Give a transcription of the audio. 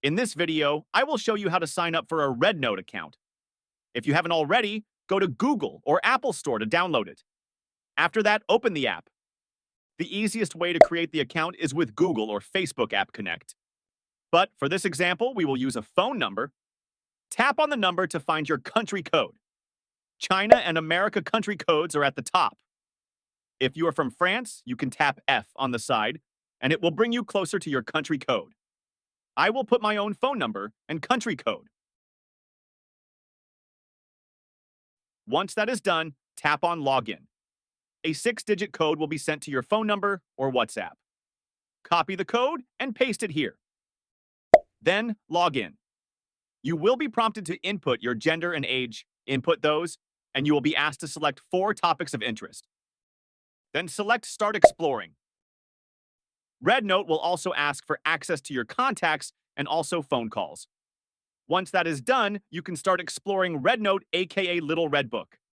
In this video, I will show you how to sign up for a RedNote account. If you haven't already, go to Google or Apple Store to download it. After that, open the app. The easiest way to create the account is with Google or Facebook App Connect. But for this example, we will use a phone number. Tap on the number to find your country code. China and America country codes are at the top. If you are from France, you can tap F on the side, and it will bring you closer to your country code. I will put my own phone number and country code. Once that is done, tap on Login. A 6-digit code will be sent to your phone number or WhatsApp. Copy the code and paste it here. Then log in. You will be prompted to input your gender and age, input those, and you will be asked to select 4 topics of interest. Then select Start Exploring. RedNote will also ask for access to your contacts and also phone calls. Once that is done, you can start exploring RedNote, aka Little Red Book.